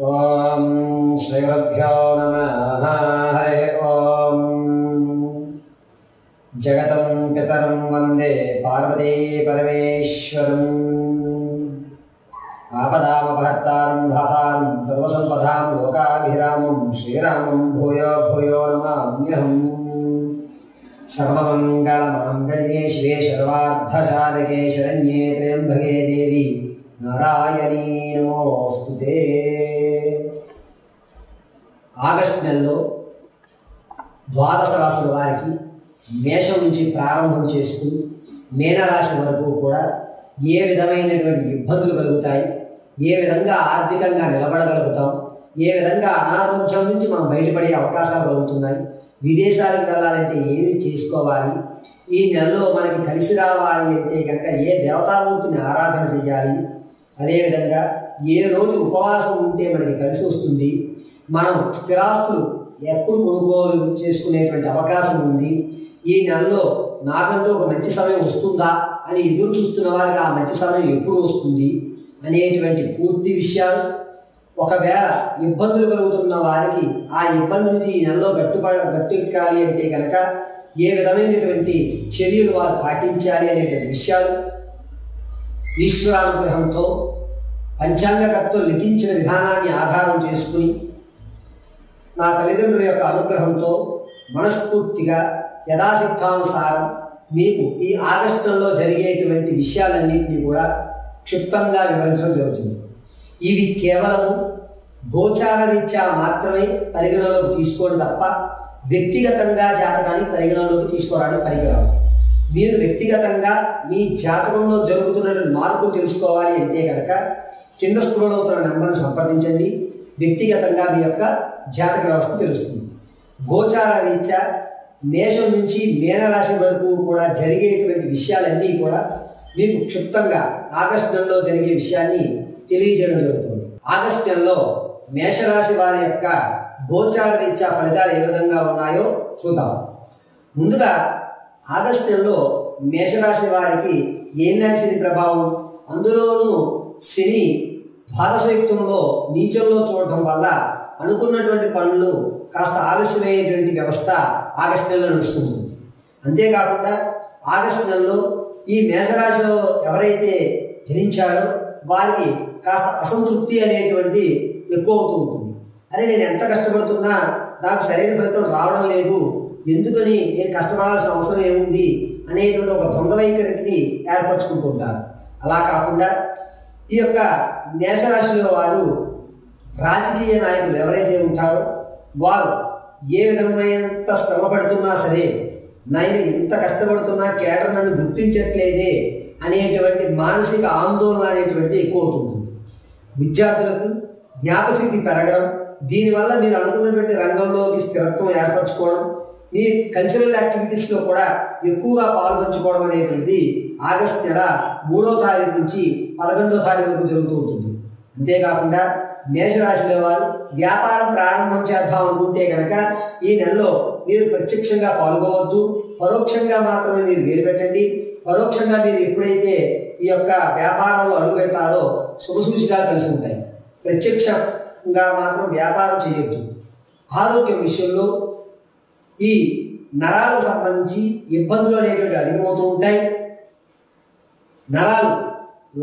ఓం శ్రీగురుభ్యో నమః. హరి ఓం. జగతం పితరం వందే పార్వతీ పరమేశ్వరం. ఆపదామపహర్తారం ధాతారం సర్వసంపదాం లోకాభిరామం శ్రీరామం భూయో భూయో నమామ్యహం. సర్వమంగళమాంగళ్యే శివే సర్వార్థసాధకే శరణ్యే త్ర్యంబకే దేవి నారాయణీ నమోస్తుతే. ఆగస్టు నెలలో ద్వాదశ రాశుల వారికి మేషం నుంచి ప్రారంభం చేసుకుని మీనరాశి వరకు కూడా ఏ విధమైనటువంటి ఇబ్బందులు కలుగుతాయి, ఏ విధంగా ఆర్థికంగా నిలబడగలుగుతాం, ఏ విధంగా అనారోగ్యం నుంచి మనం బయటపడే అవకాశాలు కలుగుతున్నాయి, విదేశాలకు వెళ్ళాలంటే ఏమి చేసుకోవాలి, ఈ నెలలో మనకి కలిసి రావాలి అంటే కనుక ఏ దేవతామూర్తిని ఆరాధన చేయాలి, అదేవిధంగా ఏ రోజు ఉపవాసం ఉంటే మనకి కలిసి వస్తుంది, మనం స్థిరాస్తులు ఎప్పుడు కొనుగోలు చేసుకునేటువంటి అవకాశం ఉంది, ఈ నెలలో నాకంటూ ఒక మంచి సమయం వస్తుందా అని ఎదురు చూస్తున్న వారికి ఆ మంచి సమయం ఎప్పుడు వస్తుంది అనేటువంటి పూర్తి విషయాలు, ఒకవేళ ఇబ్బందులు కలుగుతున్న వారికి ఆ ఇబ్బంది నుంచి ఈ నెలలో గట్టెక్కాలి అంటే కనుక ఏ విధమైనటువంటి చర్యలు వారు పాటించాలి అనేటువంటి విషయాలు ఈశ్వరానుగ్రహంతో పంచాంగకర్తలు లిఖించిన విధానాన్ని ఆధారం చేసుకుని నా తల్లిదండ్రుల యొక్క అనుగ్రహంతో మనస్ఫూర్తిగా యథాశక్తానుసారం మీకు ఈ ఆగస్టు నెలలో జరిగేటువంటి విషయాలన్నింటినీ కూడా క్షుప్తంగా వివరించడం జరుగుతుంది. ఇవి కేవలము గోచార రీత్యా మాత్రమే పరిగణలోకి తీసుకోవడం తప్ప వ్యక్తిగతంగా జాతకాన్ని పరిగణలోకి తీసుకోవడానికి పనికిరాదు. మీరు వ్యక్తిగతంగా మీ జాతకంలో జరుగుతున్న మార్పులు తెలుసుకోవాలి అంటే కనుక కింద స్క్రోల్ అవుతున్న నెంబర్ను సంప్రదించండి. వ్యక్తిగతంగా మీ యొక్క జాతక వ్యవస్థ తెలుస్తుంది. గోచార రీత్యా మేషం నుంచి మీనరాశి వరకు కూడా జరిగేటువంటి విషయాలన్నీ కూడా మీకు క్షుప్తంగా ఆగస్టు నెలలో జరిగే విషయాన్ని తెలియజేయడం జరుగుతుంది. ఆగస్టు నెలలో మేషరాశి వారి యొక్క గోచార రీత్యా ఫలితాలు ఏ విధంగా ఉన్నాయో చూద్దాం. ముందుగా ఆగస్టు నెలలో మేషరాశి వారికి ఏనాటి శని ప్రభావం, అందులోనూ శని ద్వాదశయుక్తంలో నీచంలో చూడటం వల్ల అనుకున్నటువంటి పనులు కాస్త ఆలస్యమయ్యేటువంటి వ్యవస్థ ఆగస్టు నెలలో నడుస్తుంది. అంతేకాకుండా ఆగస్టు నెలలో ఈ మేషరాశిలో ఎవరైతే జనించారో వారికి కాస్త అసంతృప్తి అనేటువంటి ఎక్కువ అవుతూ ఉంటుంది. అరే నేను ఎంత కష్టపడుతున్నా నాకు సరైన ఫలితం రావడం లేదు, ఎందుకని నేను కష్టపడాల్సిన అవసరం ఏముంది అనేటువంటి ఒక ద్వంద్వ వైఖరిని ఏర్పరచుకుంటూ ఉంటారు. అలా కాకుండా ఈ యొక్క మేషరాశిలో వారు రాజకీయ నాయకులు ఎవరైతే ఉంటారో వారు ఏ విధమైనంత శ్రమ పడుతున్నా సరే నేను ఎంత కష్టపడుతున్నా కేడర్ నన్ను గుర్తించట్లేదే అనేటువంటి మానసిక ఆందోళన అనేటువంటి ఎక్కువ అవుతుంది. విద్యార్థులకు జ్ఞాపశక్తి పెరగడం, దీనివల్ల మీరు అనుకున్నటువంటి రంగంలోకి స్థిరత్వం ఏర్పరచుకోవడం, మీ కల్చరల్ యాక్టివిటీస్లో కూడా ఎక్కువగా పాల్పంచుకోవడం అనేటువంటిది ఆగస్టు నెల 3వ తారీఖు నుంచి 11వ తారీఖు వరకు జరుగుతూ ఉంటుంది. అంతేకాకుండా మేషరాశిలో వారు వ్యాపారం ప్రారంభం చేద్దాం అనుకుంటే కనుక ఈ నెలలో మీరు ప్రత్యక్షంగా పాల్గొవద్దు, పరోక్షంగా మాత్రమే మీరు వేలు పెట్టండి. పరోక్షంగా మీరు ఎప్పుడైతే ఈ యొక్క వ్యాపారంలో అడుగు పెడతారో శుభసూచికాలు కలిసి ఉంటాయి. ప్రత్యక్షంగా మాత్రం వ్యాపారం చేయొద్దు. ఆరోగ్యం విషయంలో ఈ నరాలకు సంబంధించి ఇబ్బందులు అనేటువంటి అధికమవుతూ ఉంటాయి. నరాలు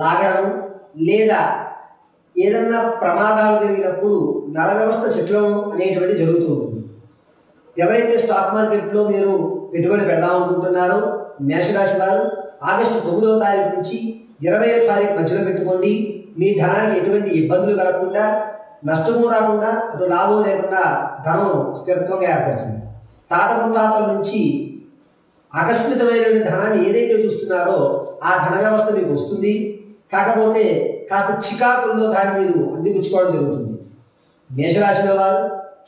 లాగడం లేదా ఏదన్నా ప్రమాదాలు జరిగినప్పుడు నర వ్యవస్థ చిట్లం అనేటువంటి జరుగుతూ ఉంటుంది. ఎవరైతే స్టాక్ మార్కెట్లో మీరు పెట్టుబడి పెడదాం అనుకుంటున్నారో మేషరాశి వారు ఆగస్టు 9వ తారీఖు నుంచి 20వ తారీఖు మధ్యలో పెట్టుకోండి. మీ ధనానికి ఎటువంటి ఇబ్బందులు కలగకుండా, నష్టము రాకుండా, అటు లాభం లేకుండా ధనం స్థిరత్వంగా ఏర్పడుతుంది. తాత ముత్తాతల నుంచి ఆకస్మికమైనటువంటి ధనాన్ని ఏదైతే చూస్తున్నారో ఆ ధన వ్యవస్థ మీకు వస్తుంది. కాకపోతే కాస్త చికాకుల్లో దాన్ని మీరు అందిపుచ్చుకోవడం జరుగుతుంది. మేషరాశిలో వారు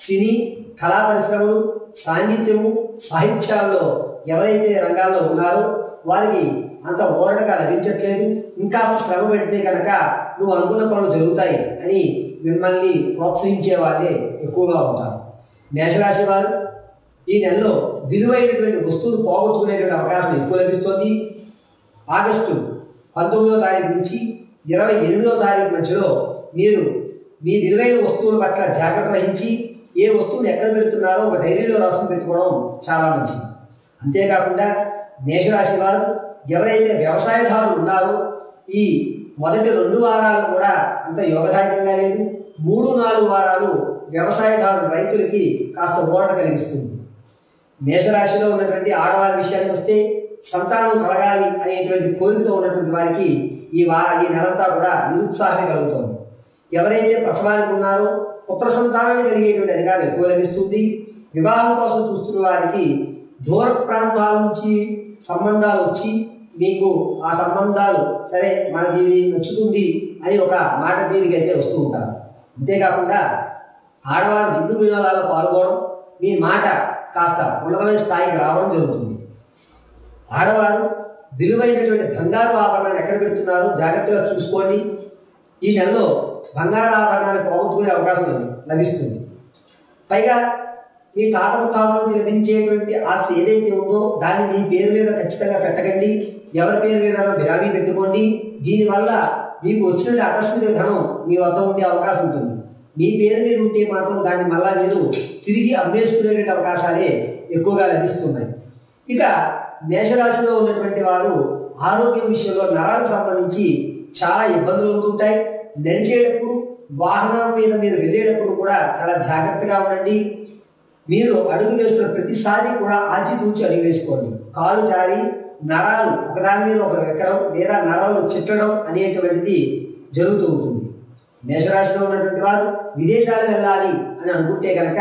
సినీ, కళా పరిశ్రమలు, సాంగీత్యము, సాహిత్యాల్లో ఎవరైతే రంగాల్లో ఉన్నారో వారికి అంత ఊరటగా లభించట్లేదు. ఇంకాస్త శ్రమ పెడితే కనుక నువ్వు అనుకున్న పనులు జరుగుతాయి అని మిమ్మల్ని ప్రోత్సహించే వాళ్ళే ఎక్కువగా ఉంటారు. మేషరాశి వారు ఈ నెలలో విలువైనటువంటి వస్తువులు పోగొట్టుకునేటువంటి అవకాశం ఎక్కువ లభిస్తుంది. ఆగస్టు 19వ తారీఖు నుంచి 28వ తారీఖు మధ్యలో మీరు మీ విలువైన వస్తువుల పట్ల జాగ్రత్త వహించి ఏ వస్తువుని ఎక్కడ పెడుతున్నారో ఒక డైరీలో రాసుకుని పెట్టుకోవడం చాలా మంచిది. అంతేకాకుండా మేషరాశి వారు ఎవరైతే వ్యవసాయదారులు ఉన్నారో ఈ మొదటి 2 వారాలు కూడా అంత యోగదాయకంగా లేదు. 3-4 వారాలు వ్యవసాయదారులు రైతులకి కాస్త ఊరట కలిగిస్తుంది. మేషరాశిలో ఉన్నటువంటి ఆడవారి విషయానికి వస్తే సంతానం కలగాలి అనేటువంటి కోరికతో ఉన్నటువంటి వారికి ఈ నెలంతా కూడా నిరుత్సాహమే కలుగుతుంది. ఎవరైతే ప్రసవానికి ఉన్నారో పుత్ర సంతానాన్ని కలిగేటువంటి అధికారం ఎక్కువ లభిస్తుంది. వివాహం కోసం చూస్తున్న వారికి దూర ప్రాంతాల నుంచి సంబంధాలు వచ్చి మీకు ఆ సంబంధాలు సరే మనకి ఇది నచ్చుతుంది అని ఒక మాట తీరికైతే వస్తూ ఉంటారు. అంతేకాకుండా ఆడవారు విందు వినోదాల్లో పాల్గొనడం, మీ మాట కాస్త ఉన్నతమైన స్థాయికి రావడం జరుగుతుంది. ఆడవారు విలువైనటువంటి బంగారు ఆభరణాలు ఎక్కడ పెడుతున్నారో జాగ్రత్తగా చూసుకోండి. ఈ నెలలో బంగారు ఆభరణాన్ని పోగొట్టుకునే అవకాశం లభిస్తుంది. పైగా మీ తాత ముత్తాతల నుంచి లభించేటువంటి ఆస్తి ఏదైతే ఉందో దాన్ని మీ పేరు మీద ఖచ్చితంగా పెట్టకండి. ఎవరి పేరు మీద బిరామీ పెట్టుకోండి. దీనివల్ల మీకు వచ్చిన ఆకస్మిక ధనం మీ వద్ద ఉండే అవకాశం ఉంటుంది. మీ పేరు మీద ఉంటే మాత్రం దాన్ని మళ్ళా మీరు తిరిగి అమ్మేసుకునేటువంటి అవకాశాలే ఎక్కువగా లభిస్తున్నాయి. ఇక మేషరాశిలో ఉన్నటువంటి వారు ఆరోగ్యం విషయంలో నరాలకు సంబంధించి చాలా ఇబ్బందులు అవుతుంటాయి. నడిచేటప్పుడు వాహనం మీద మీరు వెళ్ళేటప్పుడు కూడా చాలా జాగ్రత్తగా ఉండండి. మీరు అడుగు వేస్తున్న ప్రతిసారి కూడా ఆచితూచి అడుగు వేసుకోండి. కాలు జారి నరాలు ఒకదాని మీద ఒకరు ఎక్కడం లేదా నరాలు చిట్టడం అనేటువంటిది జరుగుతూ ఉంటుంది. మేషరాశిలో ఉన్నటువంటి వారు విదేశాలు వెళ్ళాలి అని అనుకుంటే కనుక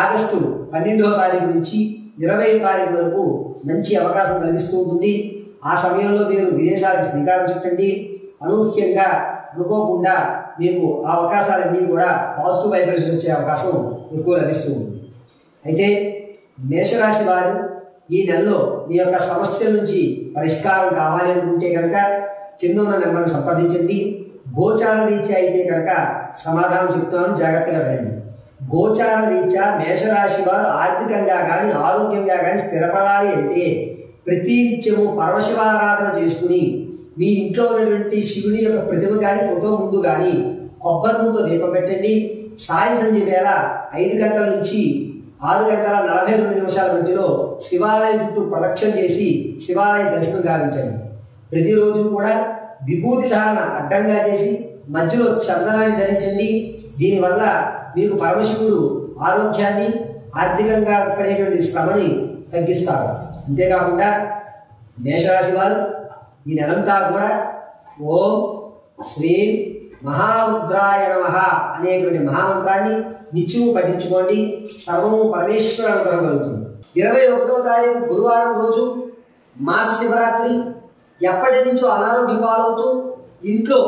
ఆగస్టు 12వ తారీఖు నుంచి 20వ తారీఖు వరకు మంచి అవకాశం లభిస్తూ ఉంటుంది. ఆ సమయంలో మీరు విదేశాలకు శ్రీకారం చుట్టండి. అనూహ్యంగా అనుకోకుండా మీకు ఆ అవకాశాలన్నీ కూడా పాజిటివ్ వైబ్రేషన్ వచ్చే అవకాశం ఎక్కువ లభిస్తూ ఉంటుంది. అయితే మేషరాశి వారు ఈ నెలలో మీ యొక్క సమస్యల నుంచి పరిష్కారం కావాలి అనుకుంటే కనుక కింద ఉన్న నెంబర్ని సంప్రదించండి. గోచార రీత్యా అయితే కనుక సమాధానం చెప్తామని జాగ్రత్తగా వినండి. గోచార రీత్యా మేషరాశి వారు ఆర్థికంగా కానీ ఆరోగ్యంగా కానీ స్థిరపడాలి అంటే ప్రతి నిత్యము పరమశివారాధన చేసుకుని మీ ఇంట్లో ఉన్నటువంటి శివుని యొక్క ప్రతిమ కానీ ఫోటో ముందు కానీ కొబ్బరి ముందు దీపం పెట్టండి. సాయం సంధ్య వేళ 5 గంటల నుంచి 6:42 మధ్యలో శివాలయం చుట్టూ ప్రదక్షిణ చేసి శివాలయ దర్శనం గావించండి. ప్రతిరోజు కూడా విభూతి ధారణ అడ్డంగా చేసి మధ్యలో చందనాన్ని ధరించండి. దీనివల్ల మీకు పరమశివుడు ఆరోగ్యాన్ని ఆర్థికంగా పడేటువంటి శ్రమని తగ్గిస్తాడు. అంతేకాకుండా మేషరాశి వారు ఈ నెలంతా కూడా ఓం శ్రీ మహారుద్రాయ నమః అనేటువంటి మహామంత్రాన్ని నిత్యము పఠించుకోండి. సర్వము పరమేశ్వర అనుగ్రహం కలుగుతుంది. 21వ తారీఖు గురువారం రోజు మాస శివరాత్రి. ఎప్పటి నుంచో అనారోగ్య పాలవుతూ ఇంట్లో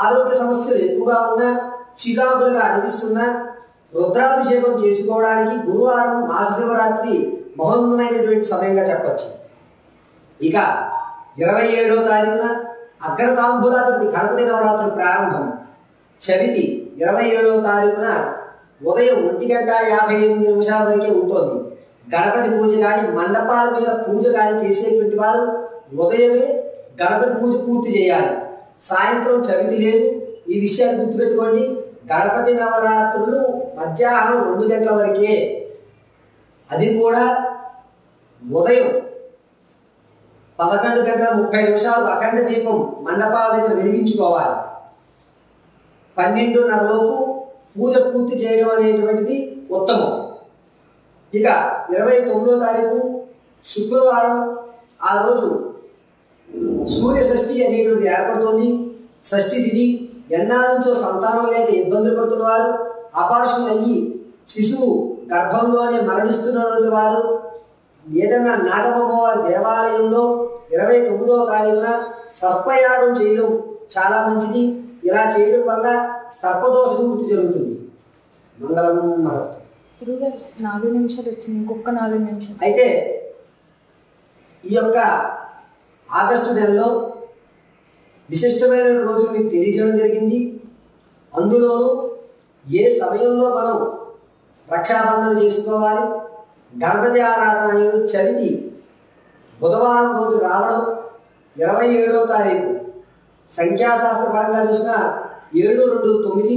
ఆరోగ్య సమస్యలు ఎక్కువగా ఉన్నా చికాకులుగా అనిపిస్తున్నా రుద్రాభిషేకం చేసుకోవడానికి గురువారం మాస శివరాత్రి మహోన్నతమైనటువంటి సమయంగా చెప్పచ్చు. ఇక 27వ తారీఖున అగ్రతాంబూలాధిపతి గణపతి నవరాత్రులు ప్రారంభం. చవితి 27వ తారీఖున ఉదయం 1:58 వరకే ఉంటుంది. గణపతి పూజ కానీ మండపాల మీద పూజ కానీ చేసేటువంటి వారు ఉదయమే గణపతి పూజ పూర్తి చేయాలి. సాయంత్రం చవితి లేదు. ఈ విషయాన్ని గుర్తుపెట్టుకోండి. గణపతి నవరాత్రులు మధ్యాహ్నం 2 గంటల వరకే. అది కూడా ఉదయం 11:30 అఖండ దీపం మండపాల దగ్గర వెలిగించుకోవాలి. 12:30 లోపు పూజ పూర్తి చేయడం అనేటువంటిది ఉత్తమం. ఇక 29వ తారీఖు శుక్రవారం ఆ రోజు సూర్య షష్ఠి అనేటువంటిది ఏర్పడుతోంది. షష్ఠి తిథి. ఎన్నాళ్ళ నుంచో సంతానం లేక ఇబ్బందులు పడుతున్నవారు, అపార్షన్ అయ్యి శిశువు గర్భంలోనే మరణిస్తున్నటువంటి వారు ఏదన్నా నాగమ్మవారి దేవాలయంలో 29వ తారీఖున సర్పయాగం చేయడం చాలా మంచిది. ఇలా చేయడం వల్ల సర్పదోష నివృత్తి జరుగుతుంది. మంగళం. 4 నిమిషాలు వచ్చింది. ఇంకొక 4 నిమిషాలు. అయితే ఈ యొక్క ఆగస్టు నెలలో విశిష్టమైన రోజులు మీకు తెలియజేయడం జరిగింది. అందులోనూ ఏ సమయంలో మనం రక్షాబంధన చేసుకోవాలి, గణపతి ఆరాధన అనేది చవితి బుధవారం రోజు రావడం, 27వ తారీఖు సంఖ్యాశాస్త్ర పరంగా చూసిన 7, 2, 9,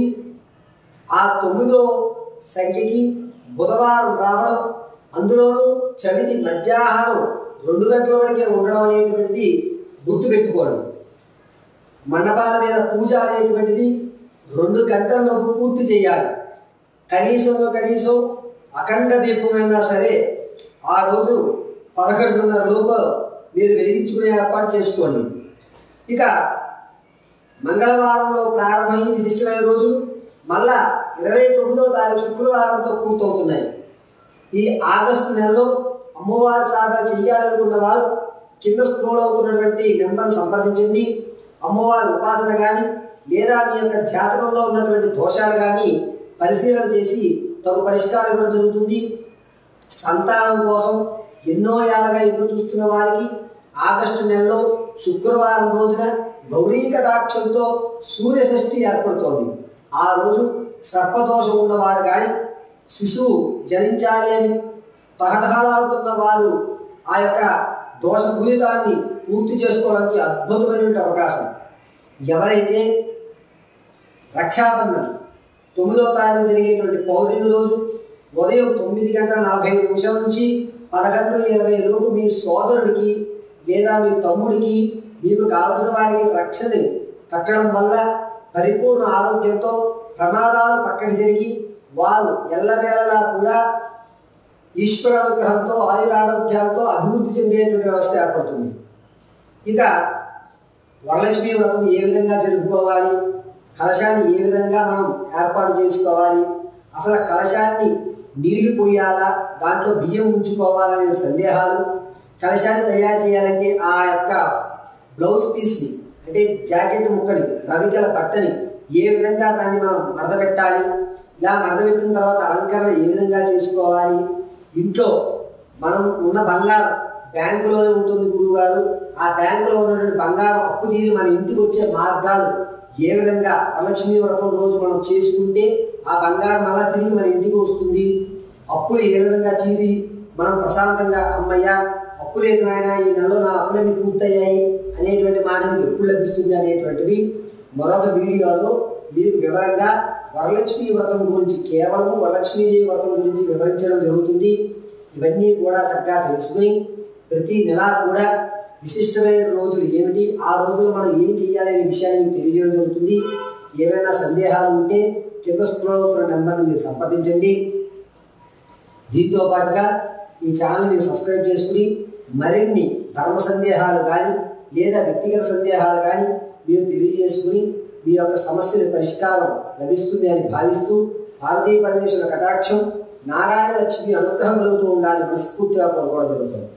ఆ 9వ సంఖ్యకి బుధవారం రావడం, అందులోనూ చవితి మధ్యాహ్నం 2 గంటల వరకే ఉండడం అనేటువంటిది గుర్తుపెట్టుకోండి. మండపాల మీద పూజ అనేటువంటిది 2 గంటల్లోపు పూర్తి చేయాలి. కనీసం అఖండ దీపమైనా సరే ఆ రోజు 11:30 లోపు మీరు వెలిగించుకునే ఏర్పాటు చేసుకోండి. ఇక మంగళవారంలో ప్రారంభమై విశిష్టమైన రోజులు మళ్ళా 29వ తారీఖు శుక్రవారంతో పూర్తవుతున్నాయి. ఈ ఆగస్టు నెలలో అమ్మవారి సాధన చేయాలనుకున్న వారు కింద స్క్రోల్ అవుతున్నటువంటి నెంబర్ని సంప్రదించండి. అమ్మవారి ఉపాసన కానీ లేదా మీ యొక్క జాతకంలో ఉన్నటువంటి దోషాలు కానీ పరిశీలన చేసి తగు పరిష్కారం ఇవ్వడం జరుగుతుంది. సంతానం కోసం ఎన్నో ఏళ్ళగా ఎదురు చూస్తున్న వారికి ఆగస్టు నెలలో శుక్రవారం రోజున గౌరీ కటాక్షంతో సూర్య షష్ఠి ఏర్పడుతోంది. ఆ రోజు సర్పదోషం ఉన్నవారు కానీ శిశువు జనించాలి అని తహతహలాడుతున్న వారు ఆ యొక్క దోషభూయితాన్ని పూర్తి చేసుకోవడానికి అద్భుతమైనటువంటి అవకాశం. ఎవరైతే రక్షాబంధన్ 9వ తారీఖు జరిగేటువంటి పౌర్ణమి రోజు ఉదయం 9:45 నుంచి 11:20 లోపు మీ సోదరుడికి లేదా మీ తమ్ముడికి మీకు కావలసిన వారికి రక్షణని కట్టడం వల్ల పరిపూర్ణ ఆరోగ్యంతో ప్రమాదాలు పక్కకి జరిగి వారు ఎల్లవేళలా కూడా ఈశ్వర అనుగ్రహంతో ఆయురారోగ్యాలతో అభివృద్ధి చెందేటువంటి వ్యవస్థ ఏర్పడుతుంది. ఇక వరలక్ష్మీ వ్రతం ఏ విధంగా జరుపుకోవాలి, కలశాన్ని ఏ విధంగా మనం ఏర్పాటు చేసుకోవాలి, అసలు కలశాన్ని నీళ్లు పోయాలా, దాంట్లో బియ్యం ఉంచుకోవాలనే సందేహాలు, కలశాన్ని తయారు చేయాలంటే ఆ యొక్క బ్లౌజ్ పీస్ని అంటే జాకెట్ ముక్కని రవికల బట్టని ఏ విధంగా దాన్ని మనం మడత పెట్టాలి, ఇలా మడత పెట్టిన తర్వాత అలంకరణ ఏ విధంగా చేసుకోవాలి, ఇంట్లో మనం ఉన్న బంగారం బ్యాంకులోనే ఉంటుంది గురువుగారు, ఆ బ్యాంకులో ఉన్నటువంటి బంగారం అప్పు తీరి మన ఇంటికి వచ్చే మార్గాలు ఏ విధంగా వరలక్ష్మీ వ్రతం రోజు మనం చేసుకుంటే ఆ బంగారం అలా తిరిగి మన ఇంటికి వస్తుంది, అప్పులు ఏ విధంగా తీరి మనం ప్రశాంతంగా అమ్మయ్య అప్పు లేదు నాయన ఈ నెలలో నా అప్పులన్నీ పూర్తయ్యాయి అనేటువంటి మాట మీకు ఎప్పుడు లభిస్తుంది అనేటువంటివి మరొక వీడియోలో మీకు వివరంగా వరలక్ష్మీ వ్రతం గురించి కేవలం వరలక్ష్మీదేవి వ్రతం గురించి వివరించడం జరుగుతుంది. ఇవన్నీ కూడా చక్కగా తెలుసుకుని ప్రతి నెల కూడా విశిష్టమైన రోజులు ఏమిటి, ఆ రోజులు మనం ఏం చేయాలనే విషయాన్ని మీకు తెలియజేయడం జరుగుతుంది. ఏమైనా సందేహాలు ఉంటే కింద స్క్రోల్ అవుతున్న నెంబర్ని మీరు సంప్రదించండి. దీంతో పాటుగా ఈ ఛానల్ మీరు సబ్స్క్రైబ్ చేసుకుని మరిన్ని ధర్మ సందేహాలు కానీ లేదా వ్యక్తిగత సందేహాలు కానీ మీరు తెలియజేసుకుని మీ యొక్క సమస్యల పరిష్కారం లభిస్తుంది అని భావిస్తూ పార్వతీ పరమేశ్వర కటాక్షం నారాయణ లక్ష్మి అనుగ్రహం కలుగుతూ ఉండాలని మనస్ఫూర్తిగా కోరుకోవడం జరుగుతుంది.